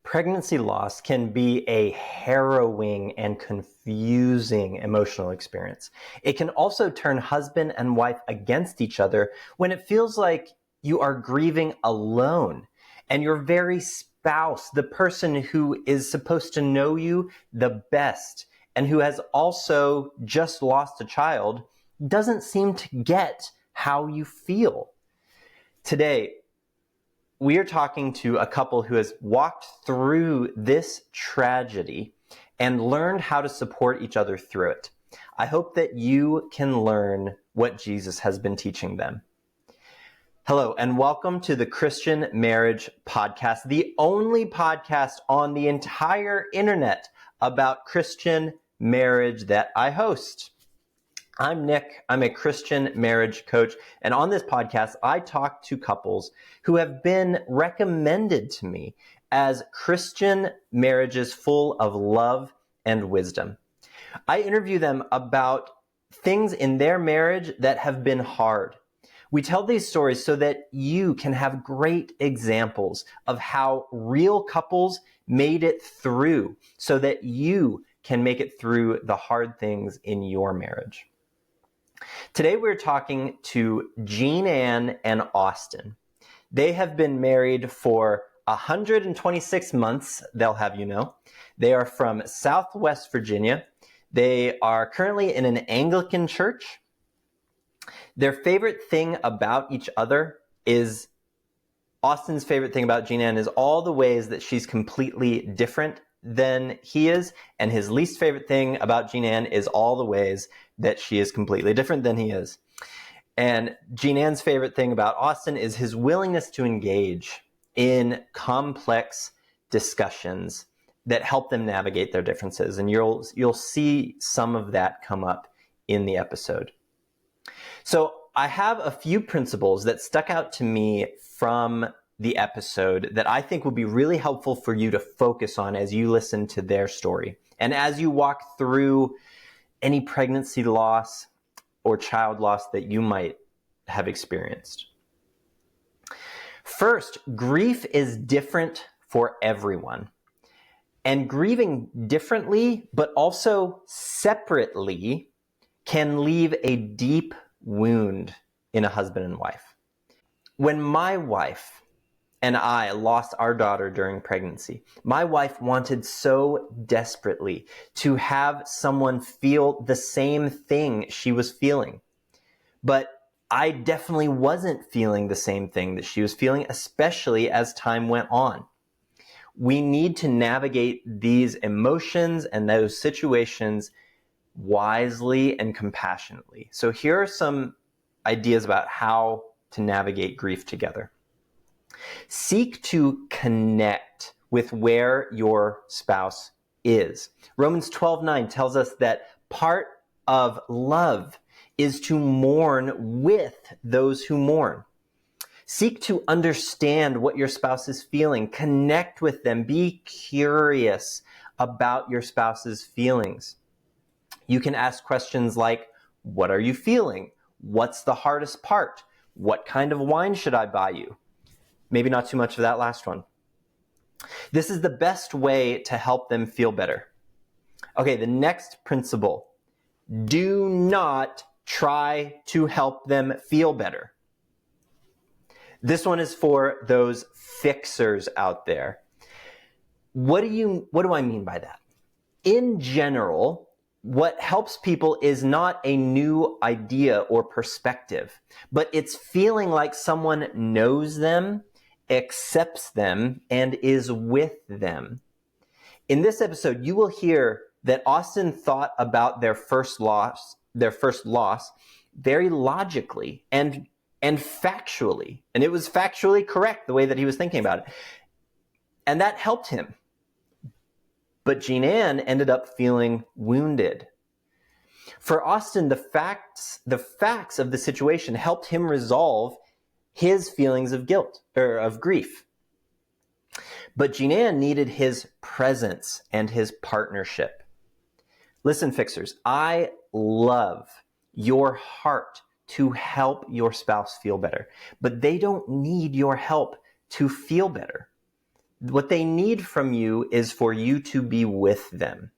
Pregnancy loss can be a harrowing and confusing emotional experience. It can also turn husband and wife against each other when it feels like you are grieving alone and your very spouse, the person who is supposed to know you the best and who has also just lost a child, doesn't seem to get how you feel. Today, we are talking to a couple who has walked through this tragedy and learned how to support each other through it. I hope that you can learn what Jesus has been teaching them. Hello, and welcome to the Christian Marriage Podcast, the only podcast on the entire internet about Christian marriage that I host. I'm Nick. I'm a Christian marriage coach. And on this podcast, I talk to couples who have been recommended to me as Christian marriages full of love and wisdom. I interview them about things in their marriage that have been hard. We tell these stories so that you can have great examples of how real couples made it through, so that you can make it through the hard things in your marriage. Today we're talking to Jeananne and Austin. They have been married for 126 months, they'll have you know. They are from Southwest Virginia. They are currently in an Anglican church. Their favorite thing about each other is, Austin's favorite thing about Jeananne is all the ways that she's completely different than he is, and his least favorite thing about Jeananne is all the ways that she is completely different than he is. And Jeananne's favorite thing about Austin is his willingness to engage in complex discussions that help them navigate their differences. And you'll see some of that come up in the episode. So I have a few principles that stuck out to me from the episode that I think will be really helpful for you to focus on as you listen to their story. And as you walk through any pregnancy loss or child loss that you might have experienced. First, grief is different for everyone. And grieving differently, but also separately, can leave a deep wound in a husband and wife. When my wife and I lost our daughter during pregnancy, my wife wanted so desperately to have someone feel the same thing she was feeling. But I definitely wasn't feeling the same thing that she was feeling, especially as time went on. We need to navigate these emotions and those situations wisely and compassionately. So here are some ideas about how to navigate grief together. Seek to connect with where your spouse is. Romans 12:9 tells us that part of love is to mourn with those who mourn. Seek to understand what your spouse is feeling. Connect with them. Be curious about your spouse's feelings. You can ask questions like, what are you feeling? What's the hardest part? What kind of wine should I buy you? Maybe not too much of that last one. This is the best way to help them feel better. Okay, the next principle. Do not try to help them feel better. This one is for those fixers out there. What do I mean by that? In general, what helps people is not a new idea or perspective, but it's feeling like someone knows them, accepts them, and is with them. In this episode, you will hear that Austin thought about their first loss very logically and factually. And it was factually correct the way that he was thinking about it. And that helped him. But Jeananne ended up feeling wounded. For Austin, the facts of the situation helped him resolve his feelings of guilt or of grief. But Jeananne needed his presence and his partnership. Listen, fixers, I love your heart to help your spouse feel better, but they don't need your help to feel better. What they need from you is for you to be with them.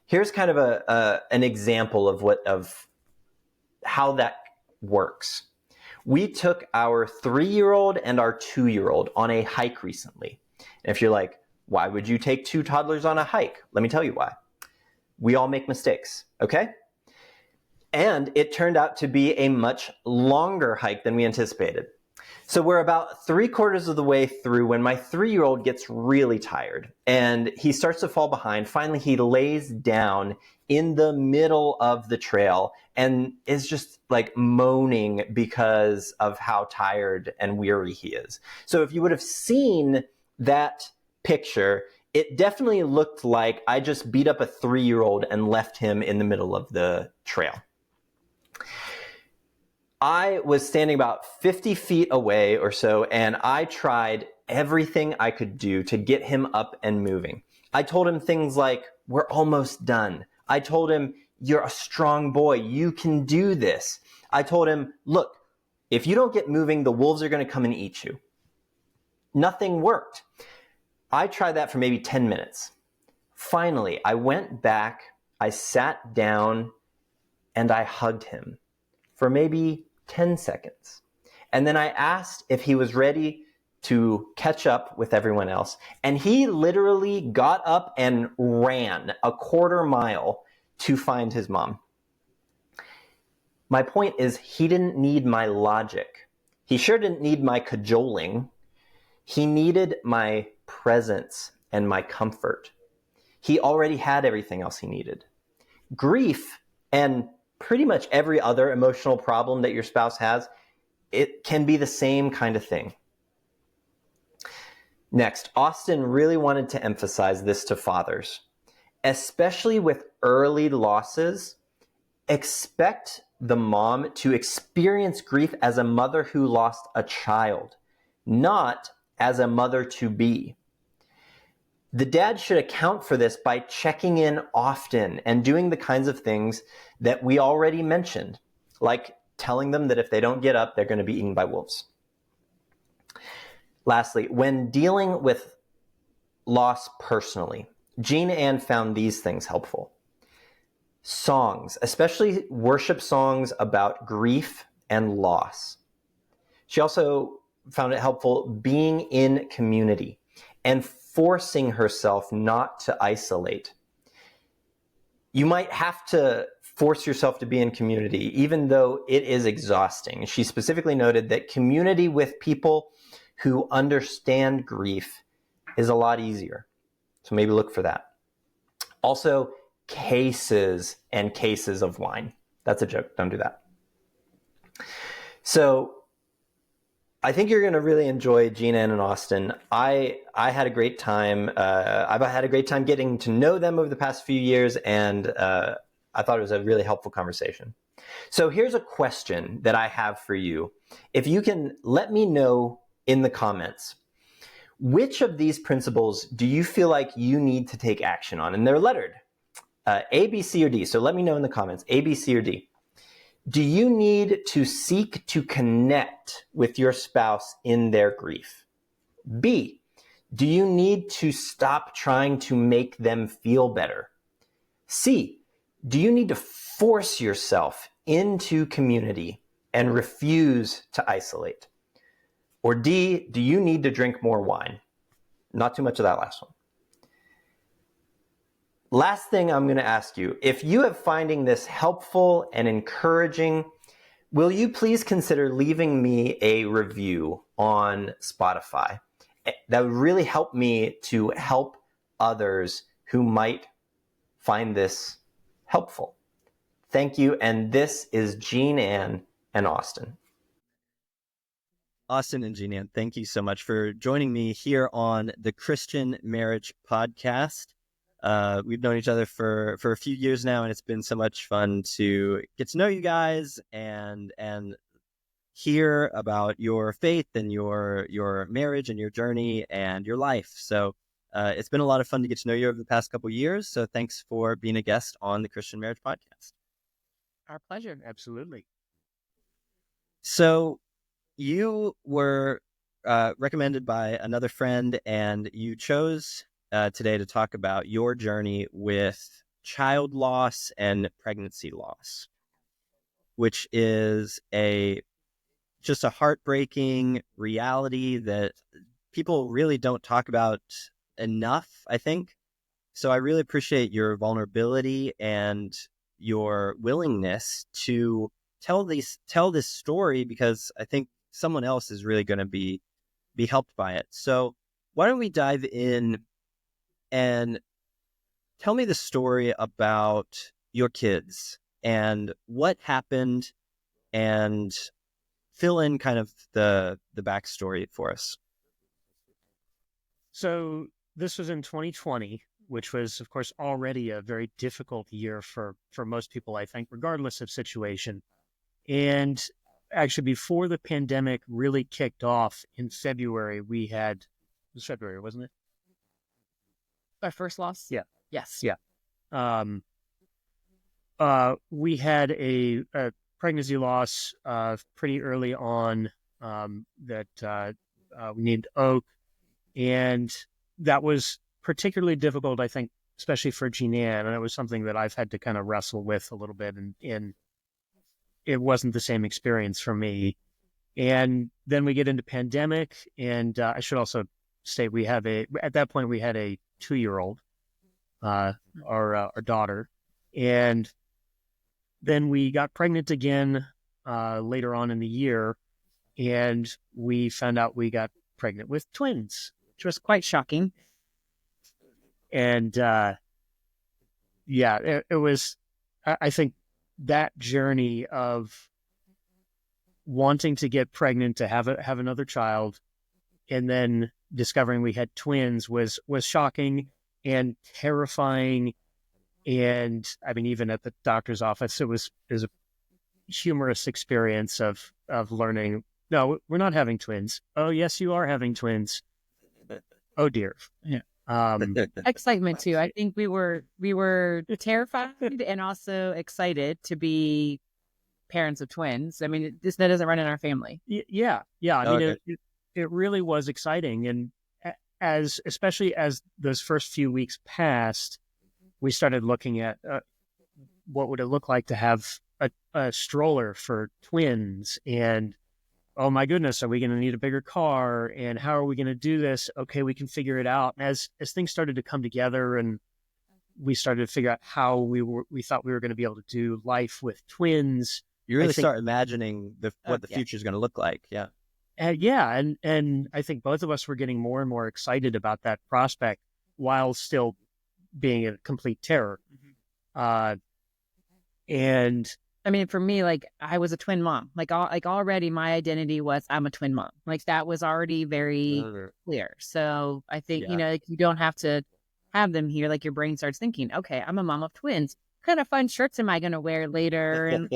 Here's kind of an example of how that works. We took our 3-year-old and our 2-year-old on a hike recently. And if you're like, why would you take 2 toddlers on a hike? Let me tell you why. We all make mistakes, okay? And it turned out to be a much longer hike than we anticipated. So we're about 3/4 of the way through when my 3-year-old gets really tired and he starts to fall behind. Finally, he lays down in the middle of the trail and is just like moaning because of how tired and weary he is. So if you would have seen that picture, it definitely looked like I just beat up a 3-year-old and left him in the middle of the trail. I was standing about 50 feet away or so, and I tried everything I could do to get him up and moving. I told him things like, we're almost done. I told him, you're a strong boy. You can do this. I told him, look, if you don't get moving, the wolves are going to come and eat you. Nothing worked. I tried that for maybe 10 minutes. Finally, I went back, I sat down, and I hugged him for maybe 10 seconds. And then I asked if he was ready to catch up with everyone else. And he literally got up and ran a 1/4 mile to find his mom. My point is, he didn't need my logic. He sure didn't need my cajoling. He needed my presence and my comfort. He already had everything else he needed. Grief and pretty much every other emotional problem that your spouse has, it can be the same kind of thing. Next, Austin really wanted to emphasize this to fathers. Especially with early losses, expect the mom to experience grief as a mother who lost a child, not as a mother-to-be. The dad should account for this by checking in often and doing the kinds of things that we already mentioned, like telling them that if they don't get up, they're going to be eaten by wolves. Lastly, when dealing with loss personally, Jeananne found these things helpful. Songs, especially worship songs about grief and loss. She also found it helpful being in community and forcing herself not to isolate. You might have to force yourself to be in community, even though it is exhausting. She specifically noted that community with people who understand grief is a lot easier. So maybe look for that. Also, cases and cases of wine. That's a joke. Don't do that. So I think you're going to really enjoy Jeananne and Austin. I had a great time. I've had a great time getting to know them over the past few years, and I thought it was a really helpful conversation. So here's a question that I have for you. If you can let me know in the comments, which of these principles do you feel like you need to take action on? And they're lettered, A, B, C, or D. So let me know in the comments, A, B, C, or D. Do you need to seek to connect with your spouse in their grief? B, do you need to stop trying to make them feel better? C, do you need to force yourself into community and refuse to isolate? Or D, do you need to drink more wine? Not too much of that last one. Last thing I'm going to ask you, if you are finding this helpful and encouraging, will you please consider leaving me a review on Spotify? That would really help me to help others who might find this helpful. Thank you, and this is Jeananne and Austin. Austin and Jeananne, thank you so much for joining me here on the Christian Marriage Podcast. We've known each other for a few years now, and it's been so much fun to get to know you guys and hear about your faith and your marriage and your journey and your life. So it's been a lot of fun to get to know you over the past couple of years. So thanks for being a guest on the Christian Marriage Podcast. Our pleasure. Absolutely. So you were recommended by another friend, and you chose today to talk about your journey with child loss and pregnancy loss, which is just a heartbreaking reality that people really don't talk about enough, I think. So I really appreciate your vulnerability and your willingness to tell this story, because I think someone else is really going to be helped by it. So why don't we dive in and tell me the story about your kids and what happened, and fill in kind of the backstory for us. So this was in 2020, which was, of course, already a very difficult year for most people, I think, regardless of situation. And actually, before the pandemic really kicked off in February, it was February, wasn't it? Our first loss? Yeah. Yes. Yeah. We had a pregnancy loss pretty early on that we named Oak. And that was particularly difficult, I think, especially for Jeananne. And it was something that I've had to kind of wrestle with a little bit. And it wasn't the same experience for me. And then we get into pandemic. And I should also say at that point, we had a 2-year-old, our daughter. And then we got pregnant again later on in the year. And we found out we got pregnant with twins, which was quite shocking. And it was, I think that journey of wanting to get pregnant, to have another child, and then discovering we had twins was shocking and terrifying. And I mean, even at the doctor's office, it was a humorous experience of learning, no, we're not having twins. Oh, yes, you are having twins. Oh dear. Yeah. Excitement too. I think we were terrified and also excited to be parents of twins. I mean, that doesn't run in our family. Yeah. I mean, it really was exciting. And especially as those first few weeks passed, we started looking at what would it look like to have a stroller for twins, and oh my goodness, are we going to need a bigger car? And how are we going to do this? Okay, we can figure it out. And as things started to come together and we started to figure out how we thought we were going to be able to do life with twins. You really start imagining what the future is going to look like. Yeah. And I think both of us were getting more and more excited about that prospect while still being a complete terror. Mm-hmm. And I mean, for me, like, I was a twin mom. Like already my identity was I'm a twin mom. Like, that was already very clear. So I think, like, you don't have to have them here. Like, your brain starts thinking, okay, I'm a mom of twins. What kind of fun shirts am I going to wear later? And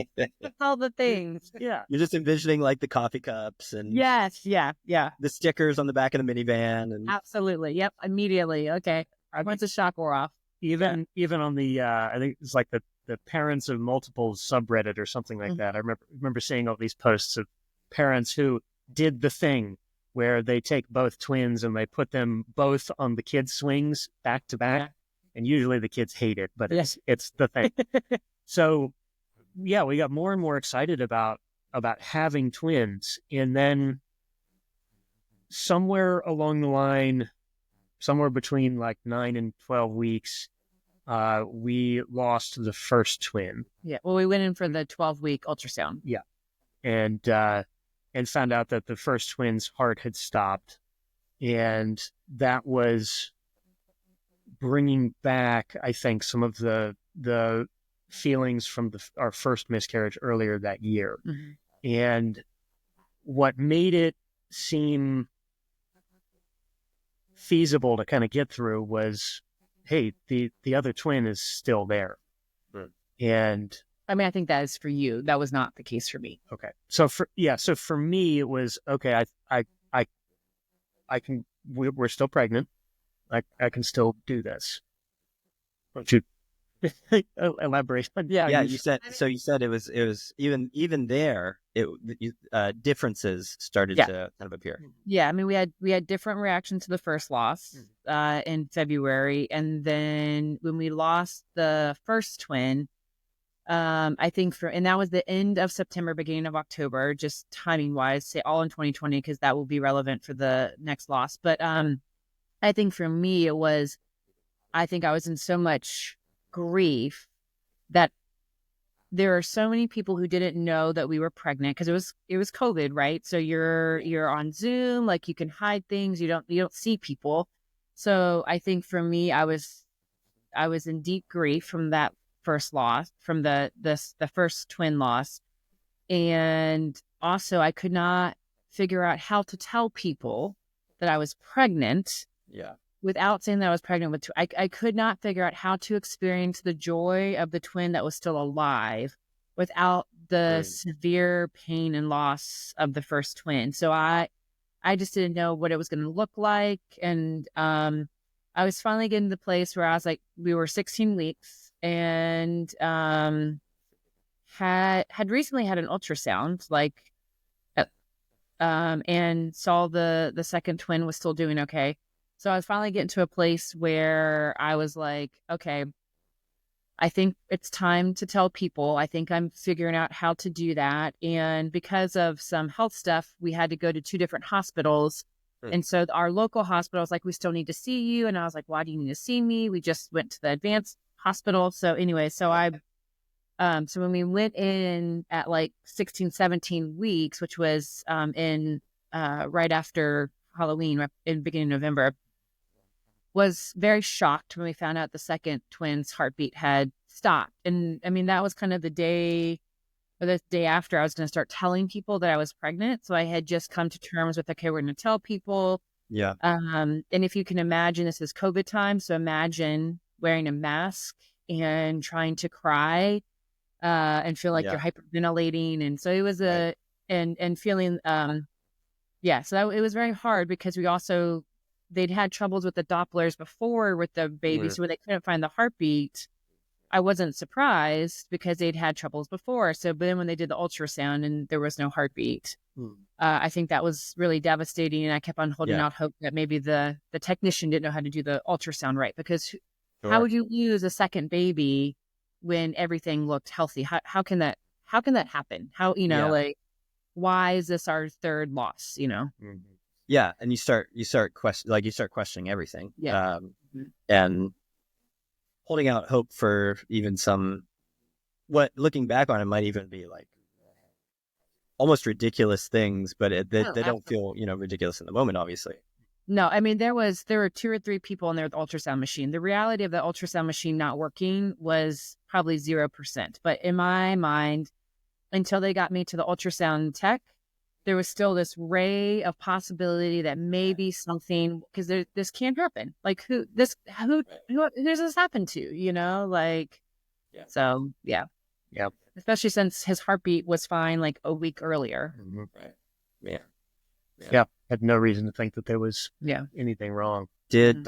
all the things. Yeah. You're just envisioning like the coffee cups and yes. Yeah. the stickers on the back of the minivan. And absolutely. Yep. Immediately. Okay. Once the shock wore off. Even on the, I think it's like the parents of multiple subreddit or something like that. I remember seeing all these posts of parents who did the thing where they take both twins and they put them both on the kids' swings back to back. And usually the kids hate it, but it's the thing. So yeah, we got more and more excited about having twins. And then somewhere along the line, somewhere between like 9 and 12 weeks, we lost the first twin. Yeah. Well, we went in for the 12-week ultrasound. Yeah. And found out that the first twin's heart had stopped. And that was bringing back, I think, some of the feelings from our first miscarriage earlier that year. Mm-hmm. And what made it seem feasible to kind of get through was, hey, the other twin is still there. Right. And I mean, I think that is for you. That was not the case for me. Okay. So for me, it was, okay, I can, we're still pregnant. I can still do this. Don't you elaborate. But Yeah, you said it was even there differences started Yeah. to kind of appear. Yeah, I mean, we had different reactions to the first loss in February, and then when we lost the first twin, I think and that was the end of September, beginning of October, just timing wise, say all in 2020 because that will be relevant for the next loss. But I think for me I think I was in so much grief that there are so many people who didn't know that we were pregnant because it was COVID, right? So you're on Zoom, like you can hide things, you don't see people. So I think for me, I was in deep grief from that first loss, from the first twin loss, and also I could not figure out how to tell people that I was pregnant. Yeah. Without saying that I was pregnant with I could not figure out how to experience the joy of the twin that was still alive without the severe pain and loss of the first twin. So I just didn't know what it was going to look like. And I was finally getting to the place where I was like, we were 16 weeks and had recently had an ultrasound, like, and saw the second twin was still doing okay. So I was finally getting to a place where I was like, okay, I think it's time to tell people. I think I'm figuring out how to do that. And because of some health stuff, we had to go to 2 different hospitals. And so our local hospital was like, we still need to see you. And I was like, why do you need to see me? We just went to the advanced hospital. So anyway, so so when we went in at like 16, 17 weeks, which was in right after Halloween, in beginning of November, was very shocked when we found out the second twin's heartbeat had stopped. And I mean, that was kind of the day after I was going to start telling people that I was pregnant. So I had just come to terms with, okay, we're going to tell people. Yeah. And if you can imagine, this is COVID time. So imagine wearing a mask and trying to cry and feel like you're hyperventilating. And so it was and feeling, so it was very hard because they'd had troubles with the Dopplers before with the baby. So when they couldn't find the heartbeat, I wasn't surprised because they'd had troubles before. So, but then when they did the ultrasound and there was no heartbeat, I think that was really devastating. And I kept on holding out hope that maybe the technician didn't know how to do the ultrasound right, because how would you lose a second baby when everything looked healthy? How can that happen? How, like, why is this our third loss, Yeah, and you start questioning everything. Yeah. And holding out hope for even some, what looking back on it might even be like almost ridiculous things, but they don't feel ridiculous in the moment, obviously. No, I mean there were 2 or 3 people in there with the ultrasound machine. The reality of the ultrasound machine not working was probably 0%. But in my mind, until they got me to the ultrasound tech, there was still this ray of possibility that maybe something, because this can't happen. Like who does this happen to? Like, so yeah. Especially since his heartbeat was fine like a week earlier. Right. Yeah. Had no reason to think that there was anything wrong. Did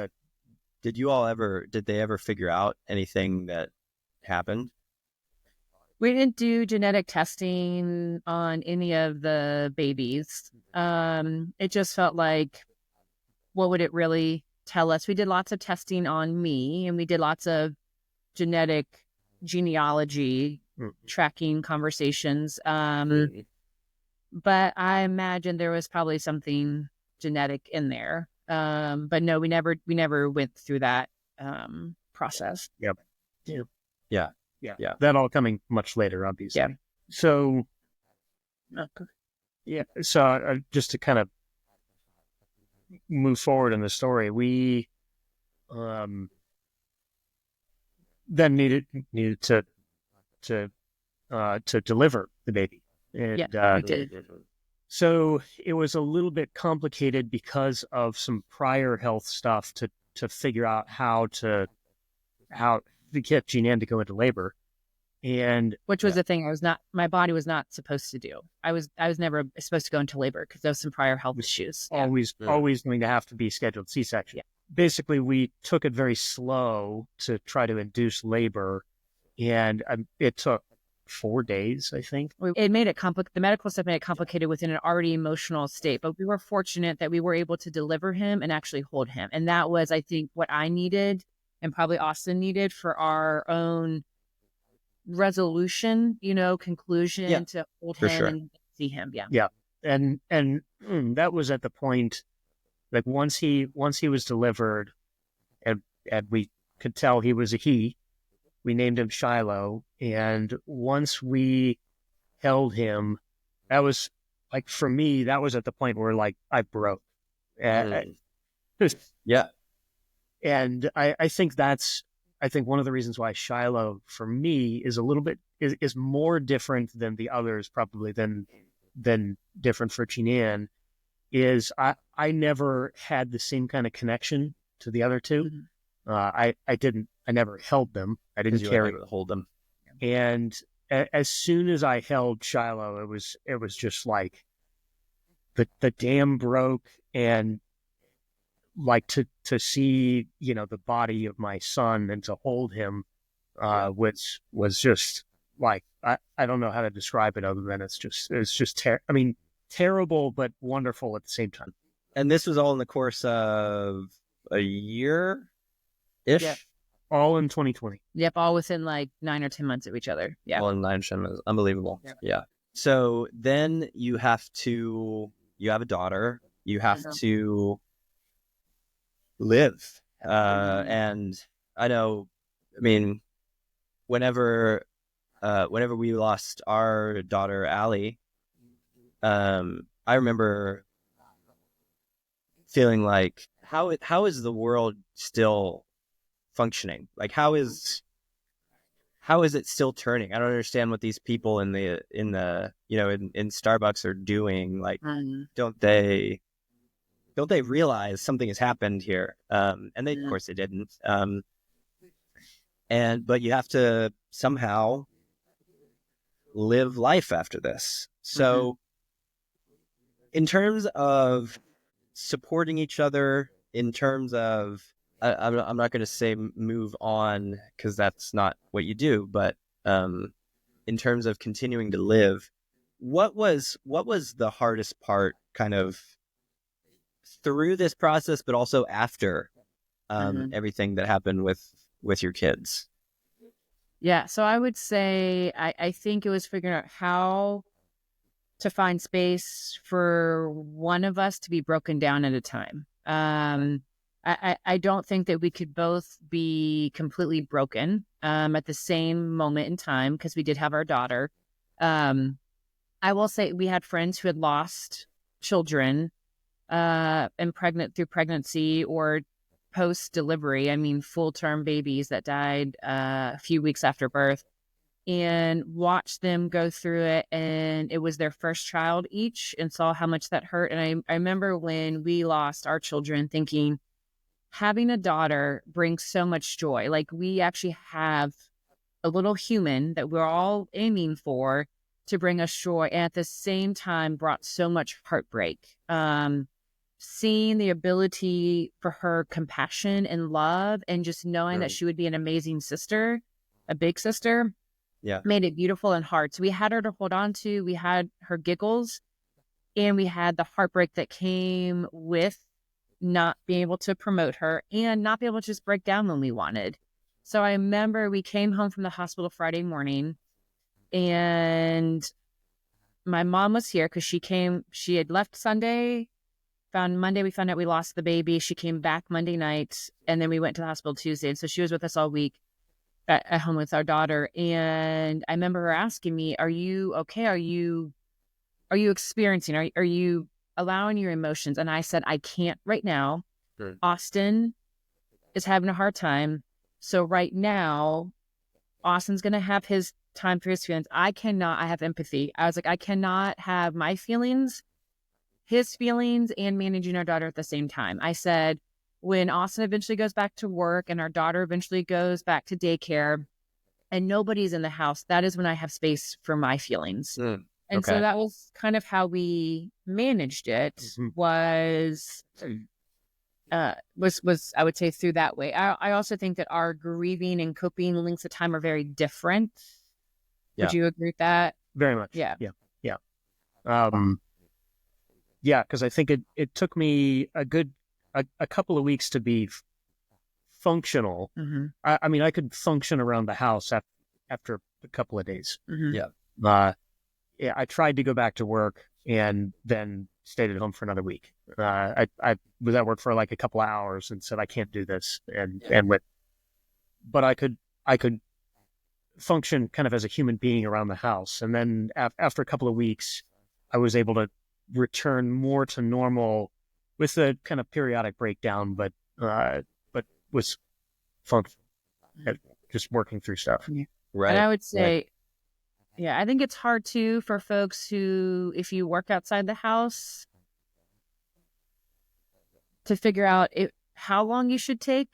they ever figure out anything that happened? We didn't do genetic testing on any of the babies. It just felt like, what would it really tell us? We did lots of testing on me, and we did lots of genealogy tracking conversations. But I imagine there was probably something genetic in there. But no, we never went through that process. Yep. Yeah. Yeah. That all coming much later, obviously. Yeah. So, So just to kind of move forward in the story, we then needed to deliver the baby. And, we did. So it was a little bit complicated because of some prior health stuff to figure out how to get Jeananne to go into labor. And which was the thing my body was not supposed to do. I was never supposed to go into labor because there was some prior health issues. Always going to have to be scheduled C-section. basically we took it very slow to try to induce labor, and it took 4 days, I think. It made it complicated. The medical stuff made it complicated within an already emotional state, but we were fortunate that we were able to deliver him and actually hold him. And that was, I think, what I needed and probably Austin needed for our own resolution, conclusion to hold him and see him. Yeah. Yeah. And that was at the point, like once he was delivered and we could tell he was a he, we named him Shiloh. And once we held him, that was like, for me, that was at the point where like I broke. Yeah. And I think one of the reasons why Shiloh for me is a little bit, is more different than the others, probably than different for Jeananne, is I never had the same kind of connection to the other two. I never held them. I didn't carry to hold them. And as soon as I held Shiloh, it was just like the dam broke, and like to see, the body of my son and to hold him, which was just like, I don't know how to describe it other than it's just terrible, but wonderful at the same time. And this was all in the course of a year-ish? Yeah. All in 2020. Yep, all within like 9 or 10 months of each other. Yeah. All in 9 or 10 months. Unbelievable. Yeah. So then you have a daughter, you have to live. And I know, whenever we lost our daughter, Allie, I remember feeling like, how is the world still functioning? Like, how is it still turning? I don't understand what these people in Starbucks are doing. Like, don't they realize something has happened here? And they, of course, they didn't. But you have to somehow live life after this. So, in terms of supporting each other, in terms of, I'm not going to say move on, because that's not what you do, but in terms of continuing to live, what was the hardest part kind of through this process, but also after everything that happened with your kids? Yeah, so I would say I think it was figuring out how to find space for one of us to be broken down at a time. I don't think that we could both be completely broken at the same moment in time, because we did have our daughter. I will say we had friends who had lost children and through pregnancy or post-delivery. Full-term babies that died a few weeks after birth, and watched them go through it. And it was their first child each, and saw how much that hurt. And I remember when we lost our children thinking, having a daughter brings so much joy. Like, we actually have a little human that we're all aiming for to bring us joy, and at the same time brought so much heartbreak. Seeing the ability for her compassion and love, and just knowing that she would be an amazing sister, a big sister, made it beautiful and hard. So we had her to hold on to, we had her giggles, and we had the heartbreak that came with not being able to promote her and not be able to just break down when we wanted. So I remember we came home from the hospital Friday morning, and my mom was here because she had left Sunday, Monday, we found out we lost the baby. She came back Monday night, and then we went to the hospital Tuesday. And so she was with us all week at home with our daughter. And I remember her asking me, "Are you okay? Are you experiencing, are you allowing your emotions?" And I said, "I can't right now. Good. Austin is having a hard time. So right now, Austin's going to have his time for his feelings. I have empathy." I was like, I cannot have my feelings, his feelings, and managing our daughter at the same time. I said, when Austin eventually goes back to work and our daughter eventually goes back to daycare and nobody's in the house, that is when I have space for my feelings. And so that was kind of how we managed it, was was I would say through that way. I also think that our grieving and coping lengths of time are very different. Would you agree with that? Very much. Yeah. Yeah. Because I think it took me a couple of weeks to be functional. Mm-hmm. I mean, I could function around the house after a couple of days. Mm-hmm. Yeah. I tried to go back to work and then stayed at home for another week. I was at work for like a couple of hours and said, I can't do this, and went. But I could function kind of as a human being around the house. And then after a couple of weeks, I was able to return more to normal with a kind of periodic breakdown, but was functional, just working through stuff. Yeah. Right. And I would say, yeah, I think it's hard too for folks who, if you work outside the house, to figure out how long you should take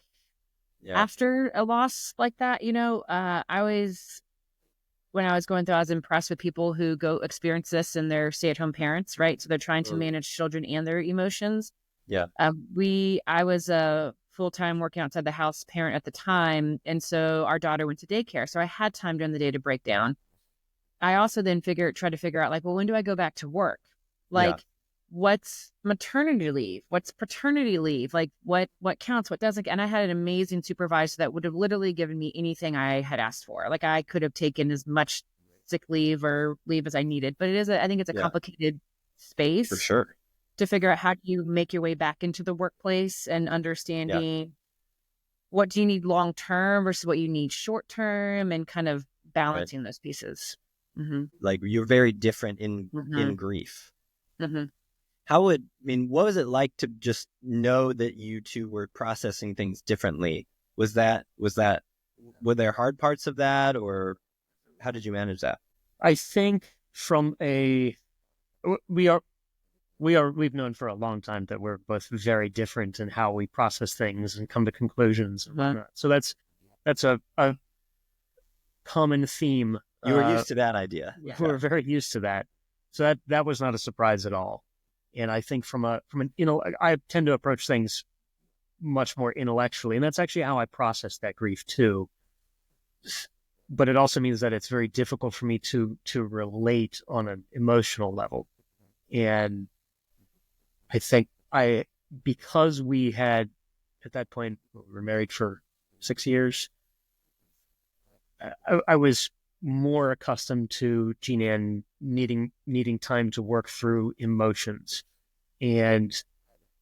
after a loss like that. You know, when I was going through, I was impressed with people who go experience this and they're stay-at-home parents, right? So they're trying to manage children and their emotions. Yeah. I was a full-time working outside the house parent at the time, and so our daughter went to daycare, so I had time during the day to break down. I also then tried to figure out, like, well, when do I go back to work? Like, what's maternity leave? What's paternity leave? Like, what counts? What doesn't? And I had an amazing supervisor that would have literally given me anything I had asked for. Like, I could have taken as much sick leave or leave as I needed. But I think it's a complicated space. For sure. To figure out how do you make your way back into the workplace and understanding what do you need long term versus what you need short term, and kind of balancing those pieces. Mm-hmm. Like, you're very different in grief. Mm-hmm. What was it like to just know that you two were processing things differently? Were there hard parts of that, or how did you manage that? I think we've known for a long time that we're both very different in how we process things and come to conclusions. So that's a common theme. You were used to that idea. We're very used to that. So that was not a surprise at all. And I think I tend to approach things much more intellectually, and that's actually how I process that grief too. But it also means that it's very difficult for me to relate on an emotional level. And I think because we had, at that point, we were married for 6 years, I was more accustomed to Jeananne needing time to work through emotions, and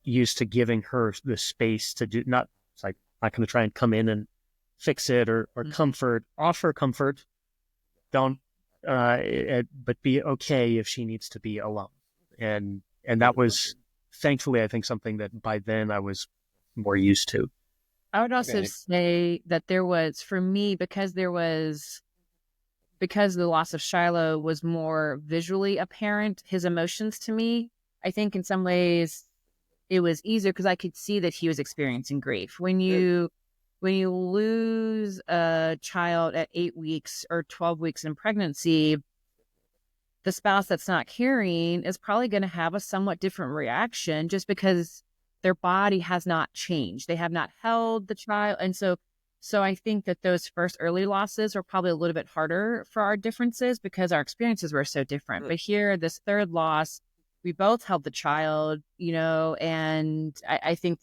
used to giving her the space to do, not going to try and come in and fix it or offer comfort. Don't, but be okay if she needs to be alone. And that was, thankfully, I think something that by then I was more used to. I would also say that there was, for me, because the loss of Shiloh was more visually apparent, his emotions to me, I think in some ways it was easier because I could see that he was experiencing grief. When you lose a child at 8 weeks or 12 weeks in pregnancy, the spouse that's not carrying is probably going to have a somewhat different reaction just because their body has not changed. They have not held the child. And so I think that those first early losses are probably a little bit harder for our differences because our experiences were so different. But here, this third loss, we both held the child, and I think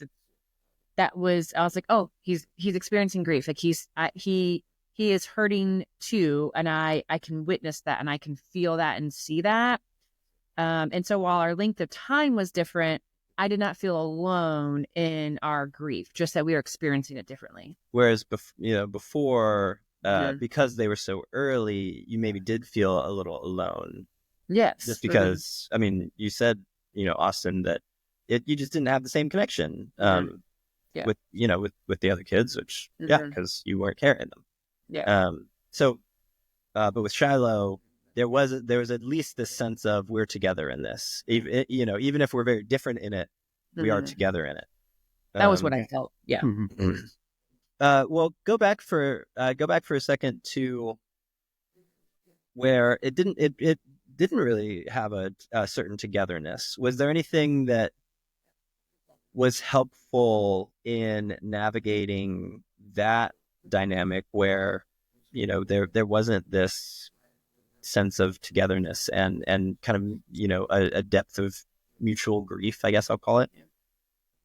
I was like, oh, he's experiencing grief. Like he is hurting too. And I can witness that and I can feel that and see that. And so while our length of time was different, I did not feel alone in our grief, just that we were experiencing it differently. Whereas, before, because they were so early, you maybe did feel a little alone. Yes. Just because, you said, Austin, that you just didn't have the same connection with the other kids, which, because you weren't carrying them. Yeah. But with Shiloh, there was at least this sense of we're together in this. Even if we're very different in it, we are together in it. That was what I felt. Yeah. Well, go back for a second to where it didn't really have a certain togetherness. Was there anything that was helpful in navigating that dynamic where, there wasn't this sense of togetherness and kind of, a depth of mutual grief, I guess I'll call it.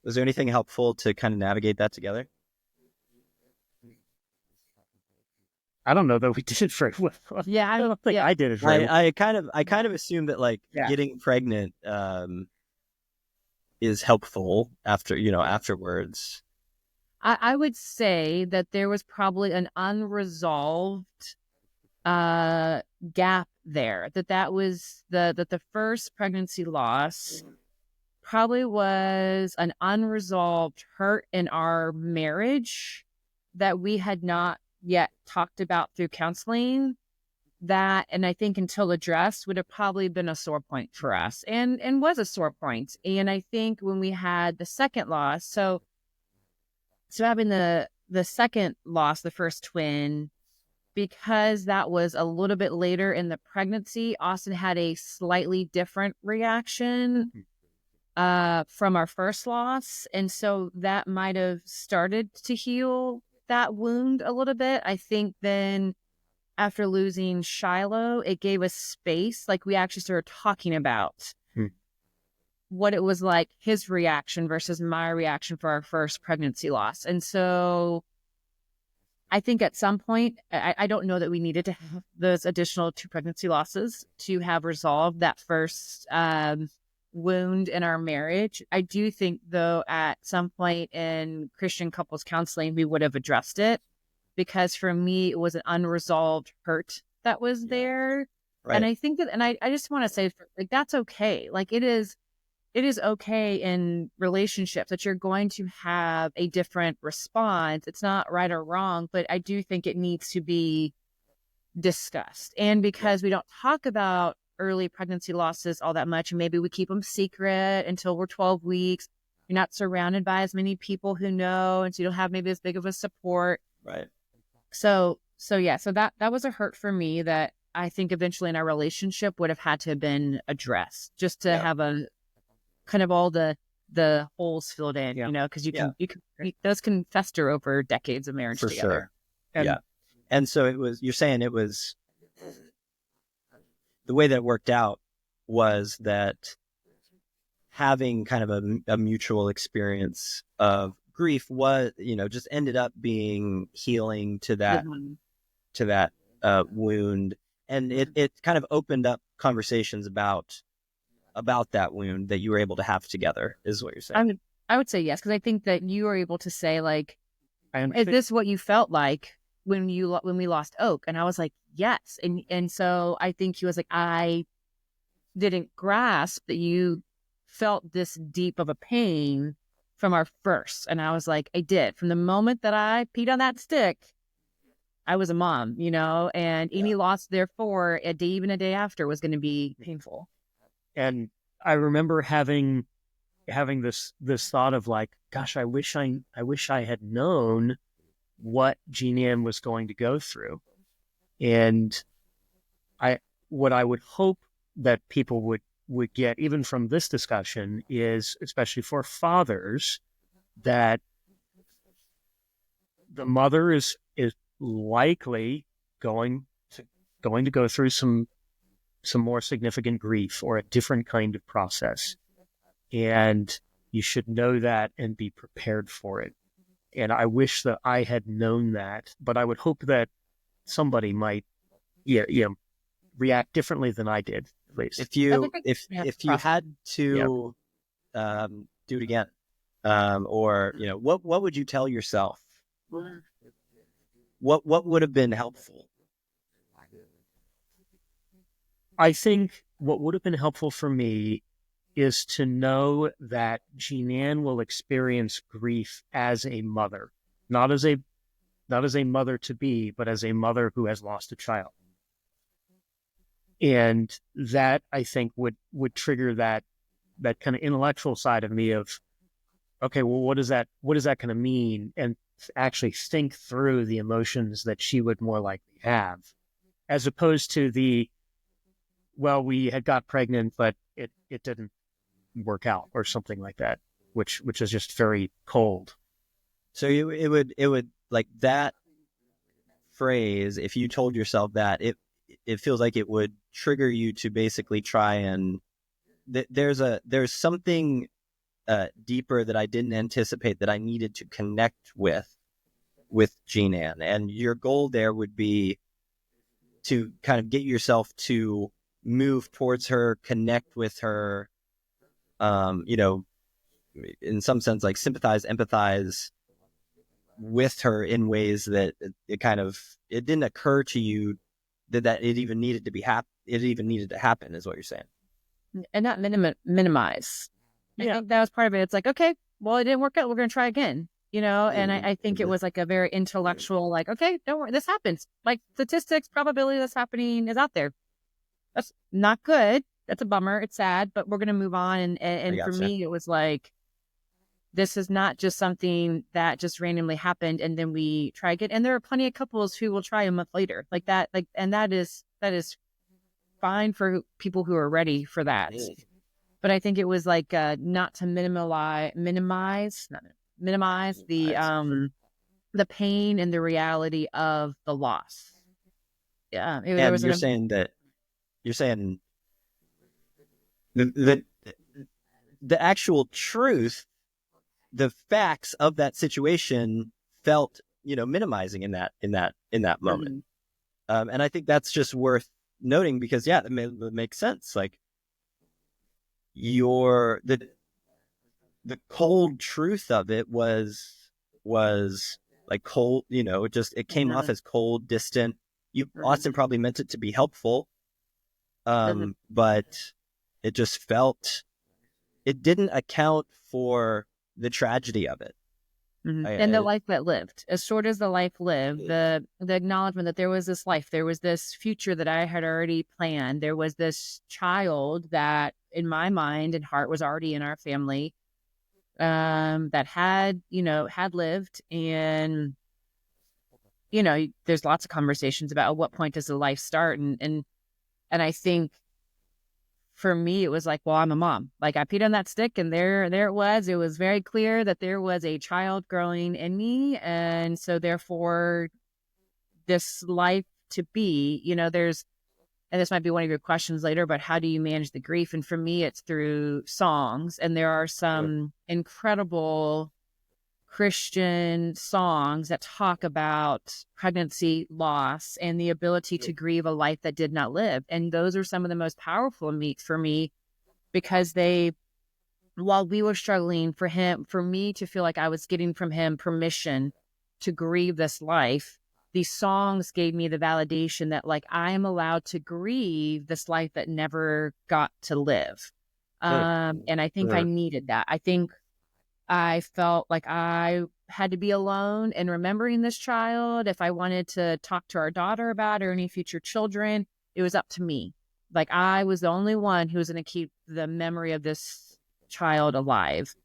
Was there anything helpful to kind of navigate that together? I don't know that we did it very well. Yeah, I don't think I did it very well. I kind of assume that getting pregnant is helpful afterwards. I would say that there was probably an unresolved gap there. That was the first pregnancy loss probably was an unresolved hurt in our marriage that we had not yet talked about through counseling. That, and I think until addressed, would have probably been a sore point for us, and was a sore point. And I think when we had the second loss, so having the second loss, the first twin, because that was a little bit later in the pregnancy, Austin had a slightly different reaction from our first loss. And so that might have started to heal that wound a little bit. I think then after losing Shiloh, it gave us space. Like we actually started talking about what it was like, his reaction versus my reaction for our first pregnancy loss. And so I think at some point, I don't know that we needed to have those additional 2 pregnancy losses to have resolved that first wound in our marriage. I do think, though, at some point in Christian couples counseling, we would have addressed it, because for me, it was an unresolved hurt that was there. Right. And I think that, and I just want to say, like, that's okay. Like, it is okay in relationships that you're going to have a different response. It's not right or wrong, but I do think it needs to be discussed. And because we don't talk about early pregnancy losses all that much, and maybe we keep them secret until we're 12 weeks, you're not surrounded by as many people who know, and so you don't have maybe as big of a support. Right. So that was a hurt for me that I think eventually in our relationship would have had to have been addressed, just to have a kind of all the holes filled in, because you can those can fester over decades of marriage for together. Sure. And so you're saying it was, the way that it worked out was that having kind of a mutual experience of grief was, just ended up being healing to that, wound. And it kind of opened up conversations about that wound that you were able to have together, is what you're saying. I would say yes, because I think that you were able to say, like, is this what you felt like when we lost Oak? And I was like, yes. And so I think he was like, I didn't grasp that you felt this deep of a pain from our first. And I was like, I did. From the moment that I peed on that stick, I was a mom, and any loss, therefore, even a day after was going to be painful. And I remember having this thought of like, gosh, I wish I had known what Jeananne was going to go through. And what I would hope that people would get even from this discussion is, especially for fathers, that the mother is likely going to go through some more significant grief or a different kind of process. And you should know that and be prepared for it. And I wish that I had known that, but I would hope that somebody might react differently than I did, at least. If you had to do it again, or what would you tell yourself? What would have been helpful? I think what would have been helpful for me is to know that Jeananne will experience grief as a mother, not as a mother to be, but as a mother who has lost a child. And that, I think, would trigger that kind of intellectual side of me of, okay, well, what is that going to mean? And actually think through the emotions that she would more likely have, as opposed to we had got pregnant, but it didn't work out or something like that, which is just very cold. So it would like that phrase, if you told yourself that, it feels like it would trigger you to basically try and there's something deeper that I didn't anticipate that I needed to connect with Jeananne, and your goal there would be to kind of get yourself to move towards her, connect with her, in some sense, like sympathize, empathize with her in ways that it didn't occur to you that it even needed to happen, is what you're saying. And not minimize. Yeah. I think that was part of it. It's like, okay, well, it didn't work out. We're going to try again, and I think it was like a very intellectual, like, okay, don't worry, this happens. Like statistics, probability that's happening is out there. That's not good. That's a bummer. It's sad, but we're going to move on. And for me, it was like, this is not just something that just randomly happened and then we try again. And there are plenty of couples who will try a month later like that. And that is fine for people who are ready for that. But I think it was like not to minimize the pain and the reality of the loss. Yeah. You're saying the actual truth, the facts of that situation felt, minimizing in that moment. And I think that's just worth noting because, it makes sense. Like the cold truth of it was like cold, it came off as cold, distant. Austin probably meant it to be helpful. But it just felt, it didn't account for the tragedy of it. And the life that lived, as short as the life lived, the acknowledgement that there was this life, there was this future that I had already planned. There was this child that in my mind and heart was already in our family, that had lived. And, there's lots of conversations about at what point does the life start? And I think for me, it was like, well, I'm a mom. Like I peed on that stick and there it was. It was very clear that there was a child growing in me. And so therefore this life to be, and this might be one of your questions later, but how do you manage the grief? And for me, it's through songs. And there are some incredible Christian songs that talk about pregnancy loss and the ability to grieve a life that did not live. And those are some of the most powerful for me because while we were struggling for me to feel like I was getting from him permission to grieve this life, these songs gave me the validation that like, I am allowed to grieve this life that never got to live. And I think I needed that. I think I felt like I had to be alone in remembering this child. If I wanted to talk to our daughter about or any future children, it was up to me. Like I was the only one who was going to keep the memory of this child alive.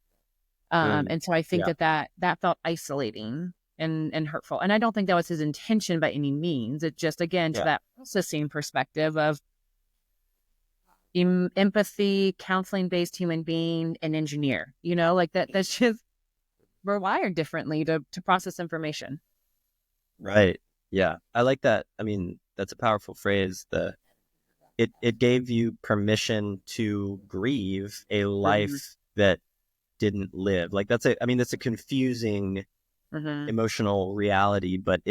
And so I think that felt isolating and hurtful. And I don't think that was his intention by any means. It just, again, to that processing perspective of empathy, counseling-based human being, and engineer, like that's just, we're wired differently to process information. Right. Yeah. I like that. I mean, that's a powerful phrase. It gave you permission to grieve a life that didn't live. Like that's a confusing emotional reality, but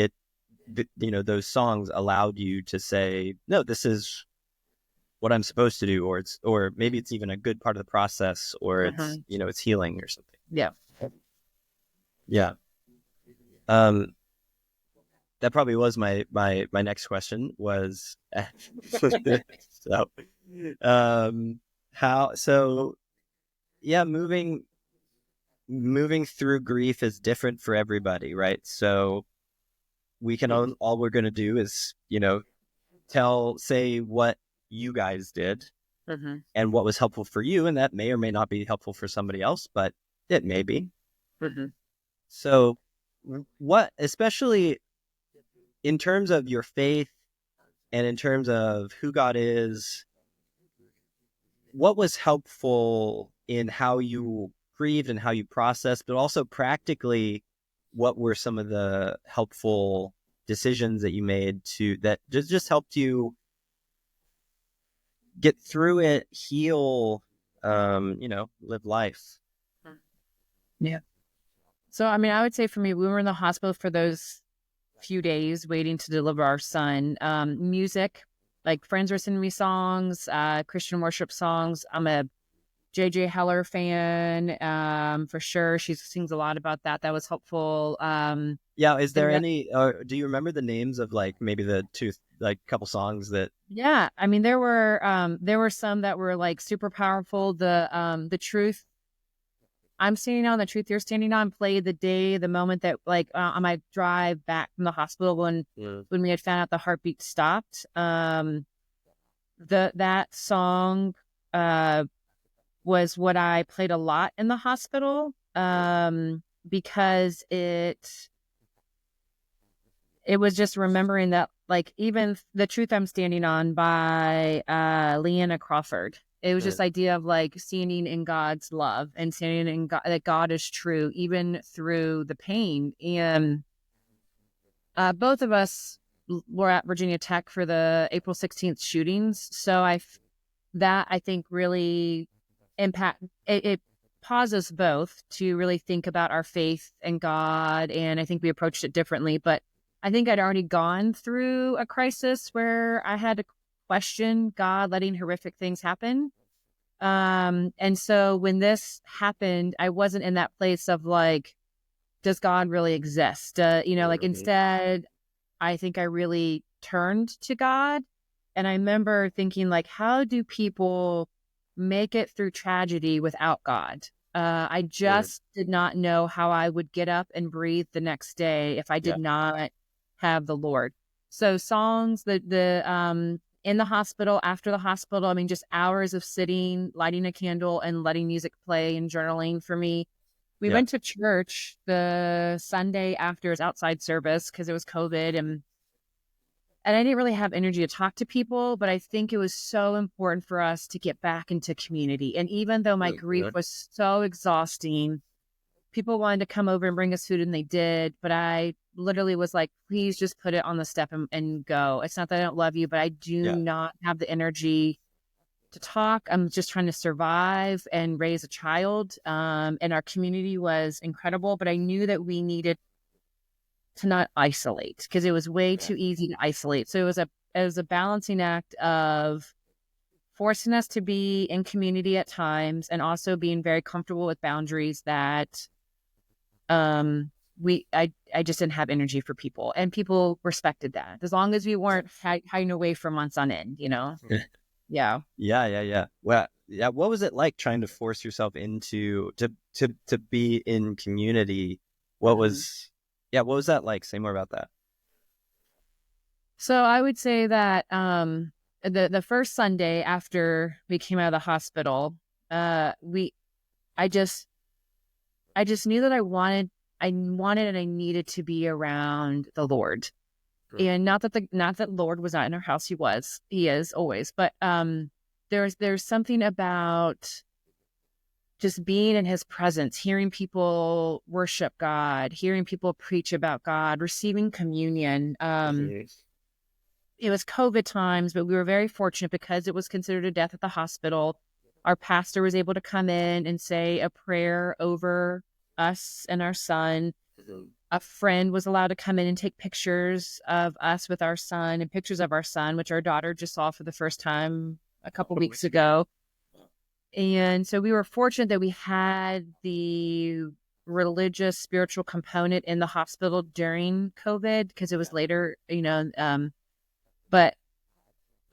those songs allowed you to say, no, this is what I'm supposed to do, or maybe it's even a good part of the process, or it's it's healing or something. Yeah. That probably was my next question was moving through grief is different for everybody, right? So we can all we're going to do is say what you guys did and what was helpful for you, and that may or may not be helpful for somebody else, but it may be. So what, especially in terms of your faith and in terms of who God is, what was helpful in how you grieved and how you processed, but also practically, what were some of the helpful decisions that you made that just helped you get through it, heal, live life? Yeah. So, I mean, I would say for me, we were in the hospital for those few days waiting to deliver our son. Music, like friends were sending me songs, Christian worship songs. I'm a JJ Heller fan, for sure. She sings a lot about that. That was helpful. Yeah. Is there any, do you remember the names of like maybe the couple songs that? Yeah. I mean, there were some that were like super powerful. The Truth, I'm standing on, the Truth You're Standing On played the moment that like on my drive back from the hospital when we had found out the heartbeat stopped. That song was what I played a lot in the hospital because it was just remembering that, like, even The Truth I'm Standing On by Leanna Crawford. It was just idea of like standing in God's love and standing in God, that God is true even through the pain. And both of us were at Virginia Tech for the April 16th shootings, so I think really it pauses both to really think about our faith and God, and I think we approached it differently. But I think I'd already gone through a crisis where I had to question God letting horrific things happen. And so when this happened, I wasn't in that place of like, does God really exist? Like instead, I think I really turned to God. And I remember thinking like, how do people make it through tragedy without God? I just did not know how I would get up and breathe the next day if I did not have the Lord. So songs, in the hospital, after the hospital, I mean, just hours of sitting, lighting a candle and letting music play and journaling for me. We went to church the Sunday after his outside service because it was COVID, and I didn't really have energy to talk to people, but I think it was so important for us to get back into community. And even though my grief was so exhausting, people wanted to come over and bring us food, and they did. But I literally was like, please just put it on the step and go. It's not that I don't love you, but I do not have the energy to talk. I'm just trying to survive and raise a child. And our community was incredible, but I knew that we needed to not isolate because it was way too easy to isolate. So it was a balancing act of forcing us to be in community at times and also being very comfortable with boundaries that I just didn't have energy for people, and people respected that as long as we weren't hiding away for months on end, Yeah. Well, what was it like trying to force yourself into to be in community? What was that like? Say more about that. So I would say that the first Sunday after we came out of the hospital, I just knew that I wanted and I needed to be around the Lord. And not that Lord was not in our house. He is always, but there's something about just being in his presence, hearing people worship God, hearing people preach about God, receiving communion. It was COVID times, but we were very fortunate because it was considered a death at the hospital. Our pastor was able to come in and say a prayer over us and our son. A friend was allowed to come in and take pictures of us with our son and pictures of our son, which our daughter just saw for the first time a couple weeks ago. And so we were fortunate that we had the religious, spiritual component in the hospital during COVID because it was later, but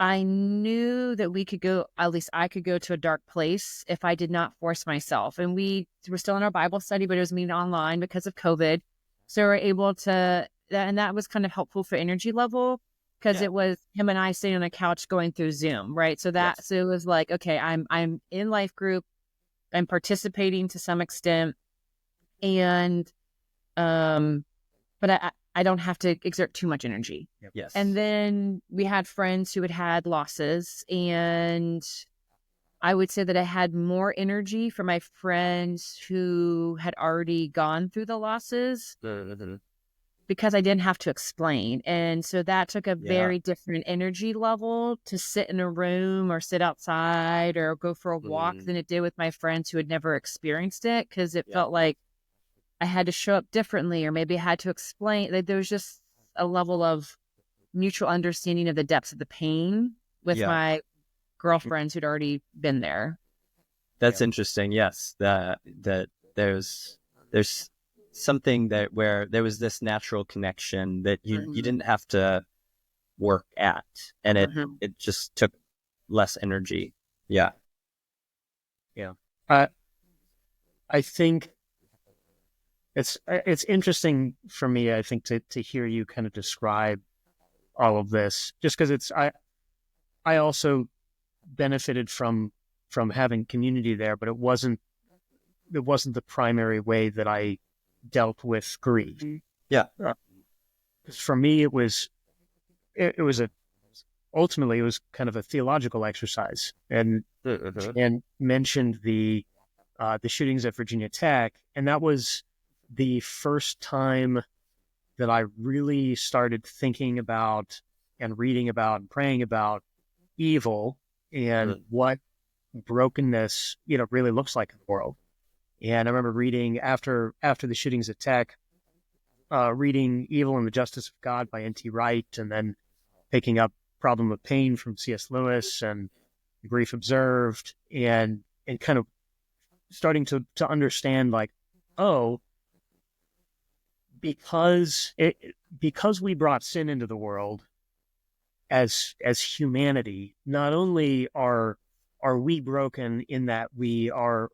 I knew that we could go, at least I could go to a dark place if I did not force myself. And we were still in our Bible study, but it was meeting online because of COVID. So we were able to, and that was kind of helpful for energy level because it was him and I sitting on a couch going through Zoom, right? So so it was like, okay, I'm in life group, I'm participating to some extent, and but I don't have to exert too much energy. Yes. And then we had friends who had losses, and I would say that I had more energy for my friends who had already gone through the losses because I didn't have to explain. And so that took a very different energy level to sit in a room or sit outside or go for a walk than it did with my friends who had never experienced it, because it felt like I had to show up differently, or maybe I had to explain. Like, there was just a level of mutual understanding of the depths of the pain with my girlfriends who'd already been there. That's interesting. Yes, that there's something that where there was this natural connection that you didn't have to work at, and it just took less energy. Yeah. I think it's interesting for me, I think, to hear you kind of describe all of this, just because I also benefited from having community there, but it wasn't the primary way that I dealt with grief. Yeah. For me, it was ultimately it was kind of a theological exercise, and mentioned the shootings at Virginia Tech, and that was the first time that I really started thinking about and reading about and praying about evil and what brokenness, really looks like in the world. And I remember reading after the shootings at Tech, reading Evil and the Justice of God by N.T. Wright, and then picking up Problem of Pain from C.S. Lewis and Grief Observed, and kind of starting to understand, like, oh, because we brought sin into the world as humanity, not only are we broken in that we are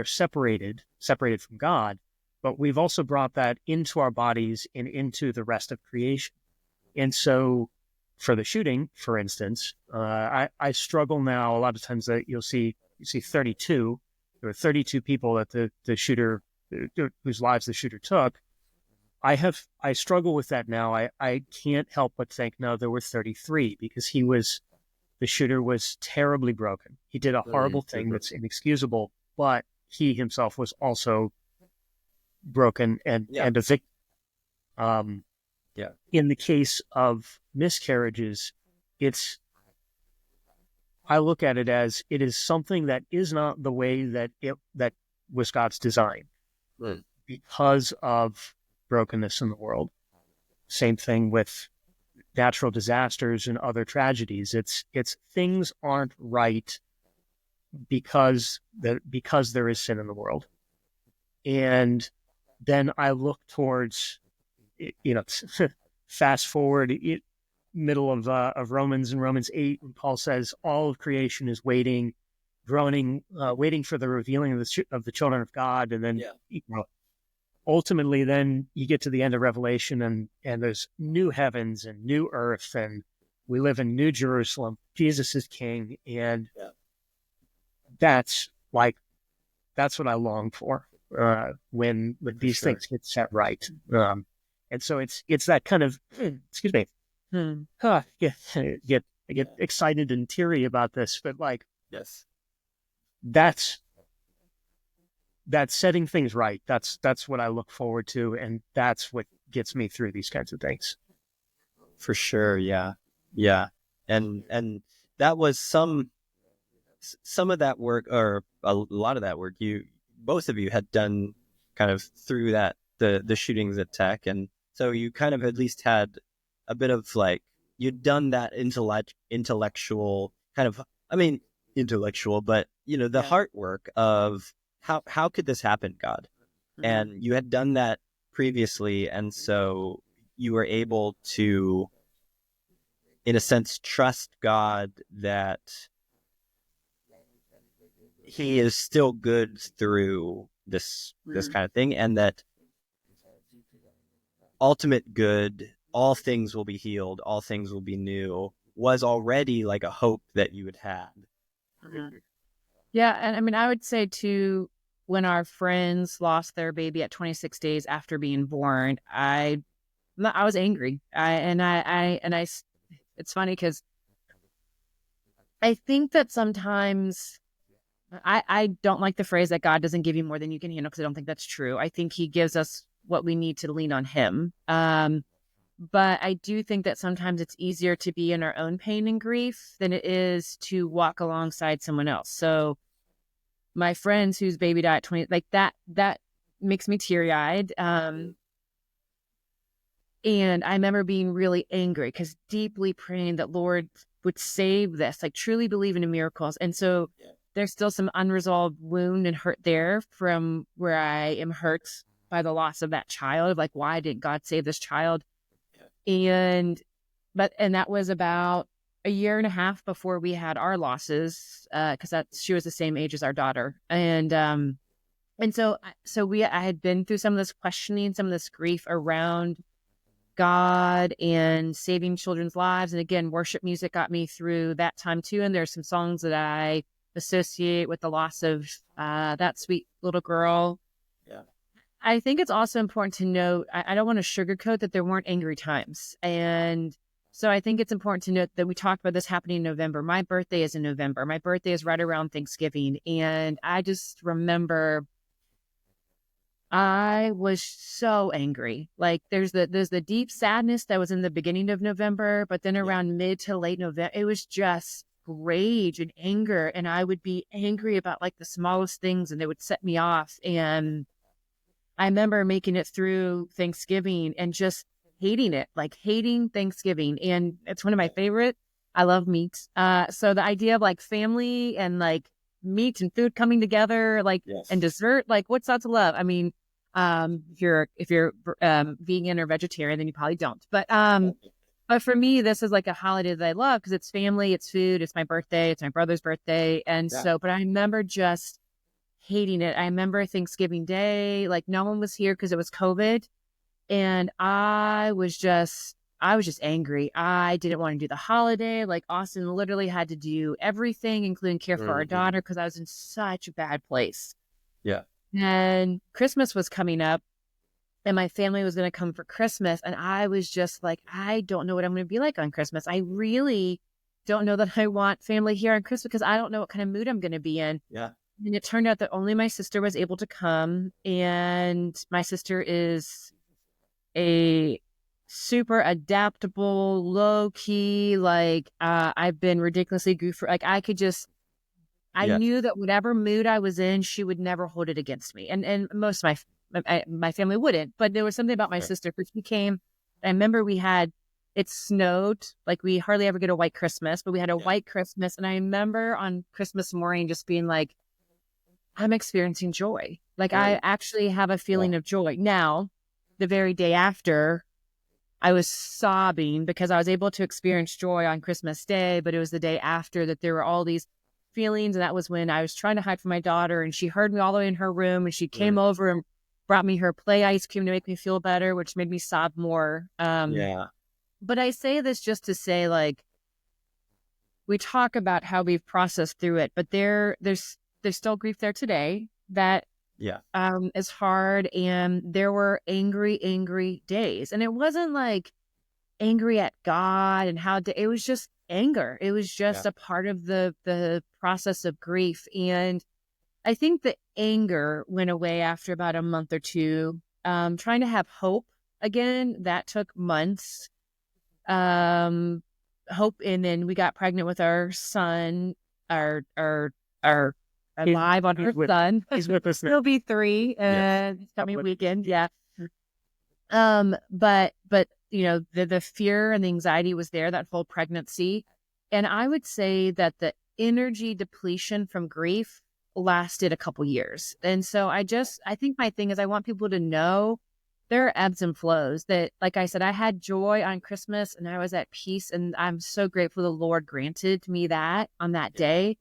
separated from God, but we've also brought that into our bodies and into the rest of creation. And so for the shooting, for instance, I struggle now a lot of times that you see 32. There were 32 people that the shooter, whose lives the shooter took. I struggle with that now. I can't help but think, no, there were 33, because the shooter was terribly broken. He did a horrible thing that's inexcusable, but he himself was also broken and a victim. In the case of miscarriages, I look at it as it is something that is not the way that was God's design, because of brokenness in the world. Same thing with natural disasters and other tragedies. It's things aren't right because there is sin in the world. And then I look towards, fast forward, middle of Romans, in Romans 8, when Paul says all of creation is waiting, groaning, waiting for the revealing of the children of God. And then ultimately, then you get to the end of Revelation, and there's new heavens and new earth, and we live in New Jerusalem. Jesus is King, and that's what I long for when these things get set right. And so it's that kind of excuse me. I get excited and teary about this, but that's setting things right. That's what I look forward to, and that's what gets me through these kinds of things. For sure, yeah, and that was some of that work, or a lot of that work, both of you had done kind of through that the shootings at Tech, and so you kind of at least had a bit of you'd done that intellectual kind of, intellectual, but the heart work of how could this happen, God? And you had done that previously, and so you were able to, in a sense, trust God that he is still good through this kind of thing, and that ultimate good, all things will be healed, all things will be new, was already like a hope that you had had. Yeah, and I would say too, when our friends lost their baby at 26 days after being born, I was angry. It's funny because I think that sometimes I don't like the phrase that God doesn't give you more than you can handle, because I don't think that's true. I think he gives us what we need to lean on him. But I do think that sometimes it's easier to be in our own pain and grief than it is to walk alongside someone else. So my friends whose baby died at 20, like that makes me teary eyed. And I remember being really angry, because deeply praying that Lord would save this, like truly believing in miracles. And so there's still some unresolved wound and hurt there from where I am hurt by the loss of that child. Like, why did God save this child? And that was about a year and a half before we had our losses, because she was the same age as our daughter. And so I had been through some of this questioning, some of this grief around God and saving children's lives. And again, worship music got me through that time too. And there's some songs that I associate with the loss of that sweet little girl. Yeah. I think it's also important to note, I don't want to sugarcoat that there weren't angry times. And so I think it's important to note that we talked about this happening in November. My birthday is in November. My birthday is right around Thanksgiving. And I just remember I was so angry. Like there's the deep sadness that was in the beginning of November, but then around mid to late November, it was just rage and anger. And I would be angry about like the smallest things, and they would set me off. And I remember making it through Thanksgiving and just hating it, like hating Thanksgiving. And it's one of my favorite. I love meat. So the idea of like family and like meat and food coming together, like, and dessert, like what's not to love? I mean, if you're vegan or vegetarian, then you probably don't. But for me, this is like a holiday that I love, because it's family, it's food, it's my birthday, it's my brother's birthday. And so, but I remember just hating it. I remember Thanksgiving Day, like no one was here because it was COVID. And I was just angry. I didn't want to do the holiday. Like Austin literally had to do everything, including care for our daughter, because I was in such a bad place. Yeah. And Christmas was coming up, and my family was going to come for Christmas. And I was just like, I don't know what I'm going to be like on Christmas. I really don't know that I want family here on Christmas, because I don't know what kind of mood I'm going to be in. Yeah. And it turned out that only my sister was able to come. And my sister is a super adaptable, low key, like I've been ridiculously goofy. Like I knew that whatever mood I was in, she would never hold it against me. And most of my family wouldn't. But there was something about my sister, because she came. I remember it snowed, like we hardly ever get a white Christmas, but we had a white Christmas. And I remember on Christmas morning just being like, I'm experiencing joy. Like I actually have a feeling of joy. Now, the very day after, I was sobbing because I was able to experience joy on Christmas Day, but it was the day after that there were all these feelings. And that was when I was trying to hide from my daughter, and she heard me all the way in her room, and she came over and brought me her play ice cream to make me feel better, which made me sob more. But I say this just to say, like, we talk about how we've processed through it, but there's still grief there today that is hard. And there were angry days, and it wasn't like angry at God and it was just anger. It was just a part of the process of grief. And I think the anger went away after about a month or two. Trying to have hope again, that took months. Hope, and then we got pregnant with our son, our live on her son. He's with us now. He'll be 3 this coming weekend. Yeah. But you know, the fear and the anxiety was there that whole pregnancy. And I would say that the energy depletion from grief lasted a couple years. And so I think my thing is I want people to know there are ebbs and flows. That, like I said, I had joy on Christmas and I was at peace, and I'm so grateful the Lord granted me that on that day.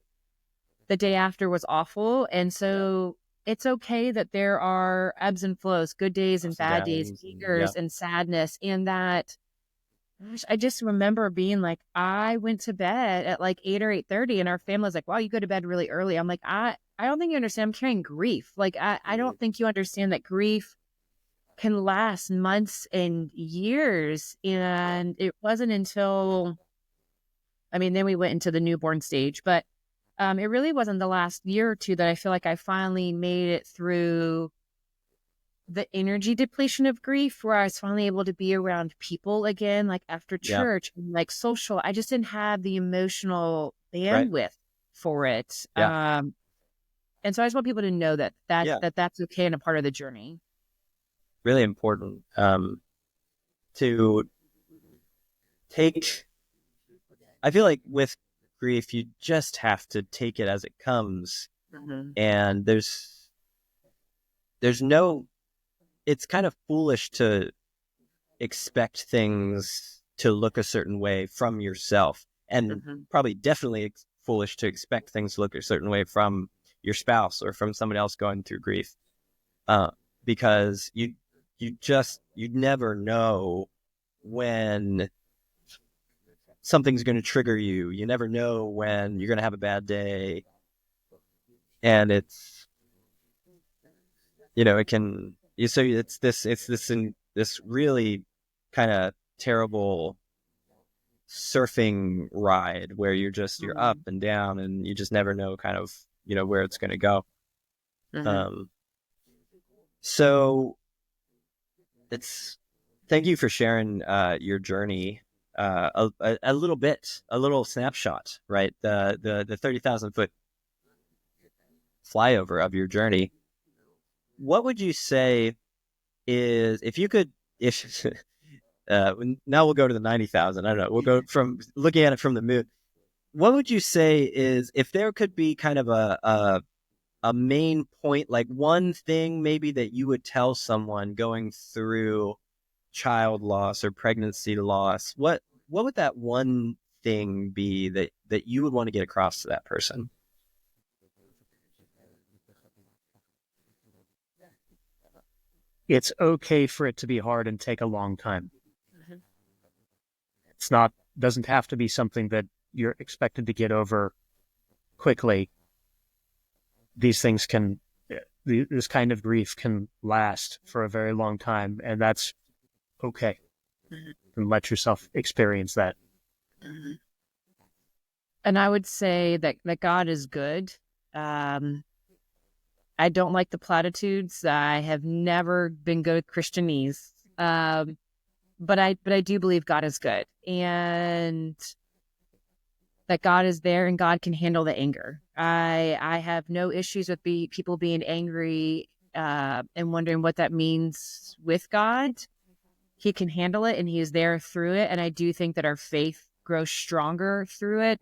The day after was awful. And so it's okay that there are ebbs and flows, good days and bad days, angers and sadness. And that, gosh, I just remember being like, I went to bed at like 8 or 8:30, and our family was like, wow, you go to bed really early. I'm like, I don't think you understand. I'm carrying grief. Like, I don't think you understand that grief can last months and years. And it wasn't until I mean, then we went into the newborn stage, but it really wasn't the last year or two that I feel like I finally made it through the energy depletion of grief, where I was finally able to be around people again, like after church, and like social. I just didn't have the emotional bandwidth for it. And so I just want people to know that's okay and a part of the journey. Really important to take. I feel like with grief, you just have to take it as it comes, and there's no. It's kind of foolish to expect things to look a certain way from yourself, and probably definitely foolish to expect things to look a certain way from your spouse or from somebody else going through grief, because you never know when something's going to trigger you. You never know when you're going to have a bad day, and it's, it can. So it's this really kind of terrible surfing ride where you're up and down, and you just never know kind of, where it's going to go. So thank you for sharing your journey, a little snapshot, right? The 30,000 foot flyover of your journey. What would you say is, now we'll go to the 90,000. I don't know. We'll go from looking at it from the moon. What would you say is, if there could be kind of a main point, like one thing maybe that you would tell someone going through child loss or pregnancy loss, what would that one thing be that you would want to get across to that person? It's okay for it to be hard and take a long time. It's doesn't have to be something that you're expected to get over quickly. These things this kind of grief can last for a very long time, and that's okay. And let yourself experience that. And I would say that God is good. I don't like the platitudes. I have never been good with Christianese. But I do believe God is good, and that God is there and God can handle the anger. I have no issues with people being angry and wondering what that means with God. He can handle it, and he is there through it. And I do think that our faith grows stronger through it.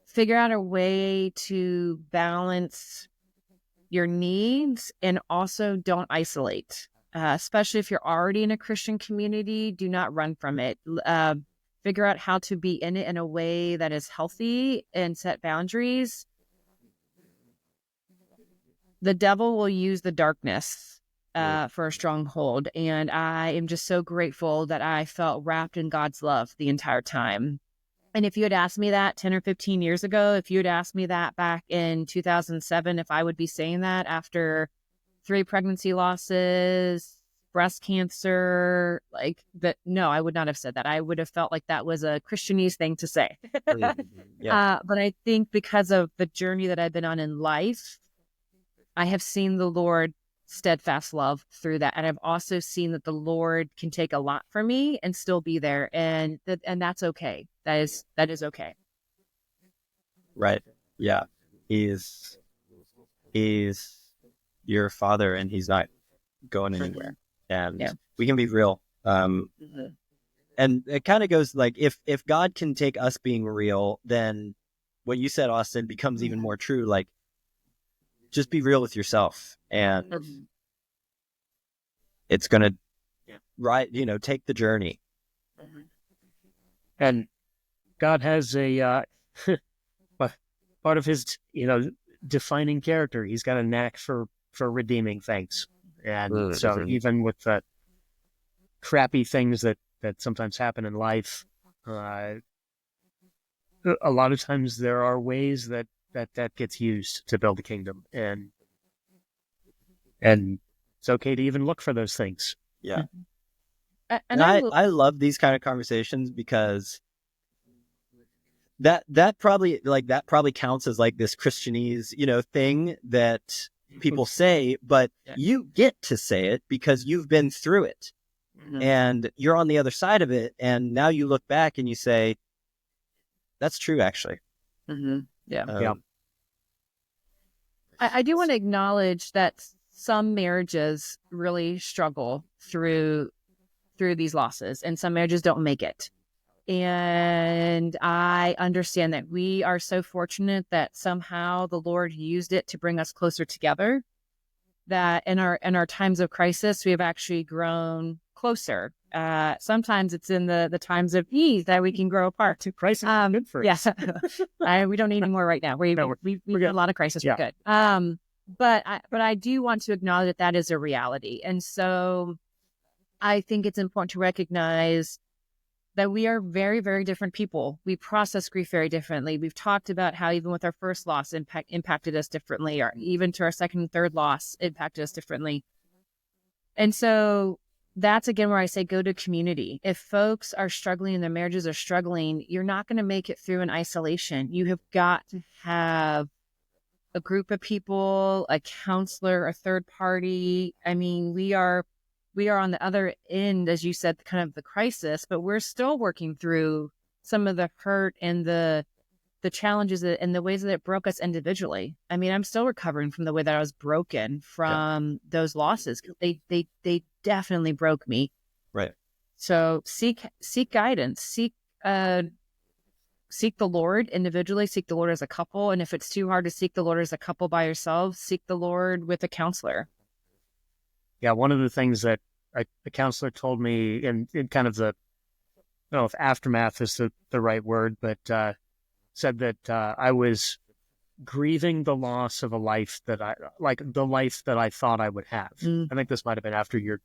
Figure out a way to balance your needs, and also don't isolate. Especially if you're already in a Christian community, do not run from it. Figure out how to be in it in a way that is healthy and set boundaries. The devil will use the darkness for a stronghold, and I am just so grateful that I felt wrapped in God's love the entire time. And if you had asked me that 10 or 15 years ago, if you had asked me that back in 2007, if I would be saying that after 3 pregnancy losses, breast cancer, no, I would not have said that. I would have felt like that was a Christianese thing to say. But I think because of the journey that I've been on in life, I have seen the Lord steadfast love through that. And I've also seen that the Lord can take a lot from me and still be there. And that's okay. That is okay. Right. Yeah. He's your father, and he's not going anywhere. And we can be real. And it kind of goes like, if God can take us being real, then what you said, Austin, becomes even more true. Like, just be real with yourself, and it's going to, take the journey. And God has a part of his, defining character. He's got a knack for redeeming things. And so even with the crappy things that sometimes happen in life, a lot of times there are ways that gets used to build a kingdom. And it's okay to even look for those things. Yeah. And I love these kind of conversations because that probably counts as like this Christianese, thing that people say, but you get to say it because you've been through it and you're on the other side of it. And now you look back and you say, that's true, actually. Yeah. I do want to acknowledge that some marriages really struggle through these losses, and some marriages don't make it. And I understand that we are so fortunate that somehow the Lord used it to bring us closer together, that in our times of crisis, we have actually grown closer. Sometimes it's in the times of ease that we can grow apart. Crisis is good for us. Yeah. We don't need any more right now. We've got a lot of crisis. Yeah. We're good. But I do want to acknowledge that is a reality. And so I think it's important to recognize that we are very, very different people. We process grief very differently. We've talked about how even with our first loss impacted us differently, or even to our second and third loss impacted us differently. And so that's, again, where I say go to community. If folks are struggling and their marriages are struggling, you're not going to make it through in isolation. You have got to have a group of people, a counselor, a third party. I mean, we are on the other end, as you said, kind of the crisis, but we're still working through some of the hurt and the challenges and the ways that it broke us individually. I mean, I'm still recovering from the way that I was broken from those losses. They definitely broke me. Right. So seek guidance, seek the Lord individually, seek the Lord as a couple. And if it's too hard to seek the Lord as a couple by yourself, seek the Lord with a counselor. Yeah, one of the things that the counselor told me in kind of the, I don't know if aftermath is the right word, but said that I was grieving the loss of a life that the life that I thought I would have. I think this might have been after your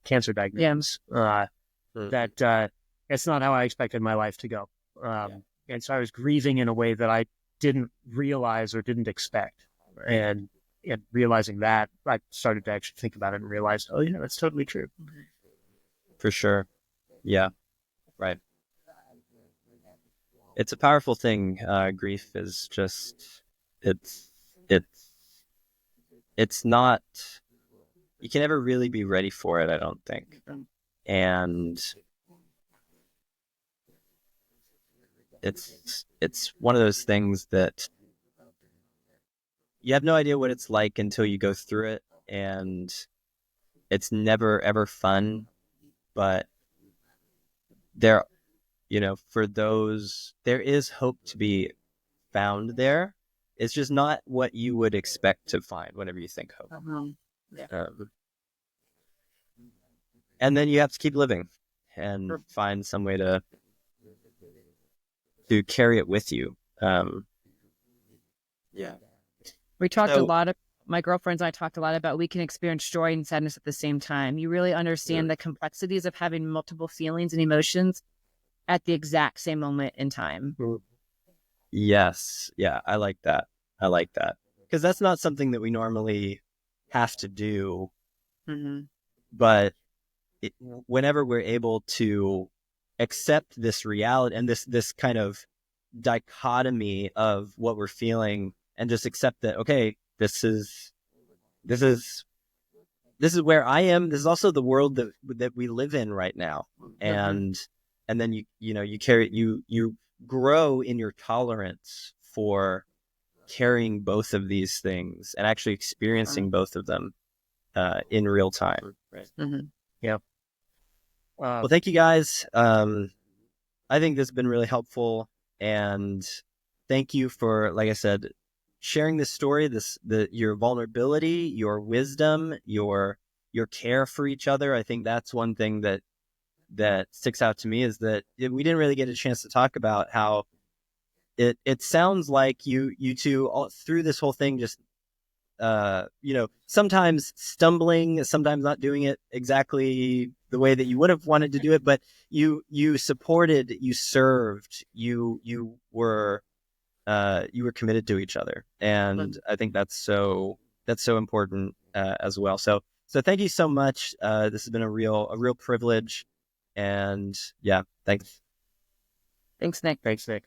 cancer diagnosis. That it's not how I expected my life to go. And so I was grieving in a way that I didn't realize or didn't expect. And realizing that, I started to actually think about it and realized, oh, yeah, that's totally true. For sure. Yeah. Right. It's a powerful thing. Grief is just, it's not, you can never really be ready for it, I don't think. And it's one of those things that you have no idea what it's like until you go through it, and it's never ever fun. But there, for those, there is hope to be found there. It's just not what you would expect to find whenever you think hope. And then you have to keep living and find some way to carry it with you. We talked a lot of, my girlfriends and I talked a lot about we can experience joy and sadness at the same time. You really understand the complexities of having multiple feelings and emotions at the exact same moment in time. Yes. Yeah, I like that. Because that's not something that we normally have to do. But whenever we're able to accept this reality and this kind of dichotomy of what we're feeling, and just accept that, okay, this is where I am. This is also the world that we live in right now. And then you grow in your tolerance for carrying both of these things and actually experiencing both of them in real time. Yeah. Well, thank you guys. I think this has been really helpful, and thank you for, like I said, sharing this story, your vulnerability, your wisdom, your care for each other. I think that's one thing that sticks out to me, is that we didn't really get a chance to talk about how it sounds like you two all through this whole thing just sometimes stumbling, sometimes not doing it exactly the way that you would have wanted to do it, but you supported, you served, you were committed to each other. And I think that's so important as well. So thank you so much. This has been a real privilege. And yeah, thanks. Thanks, Nick. Thanks, Nick.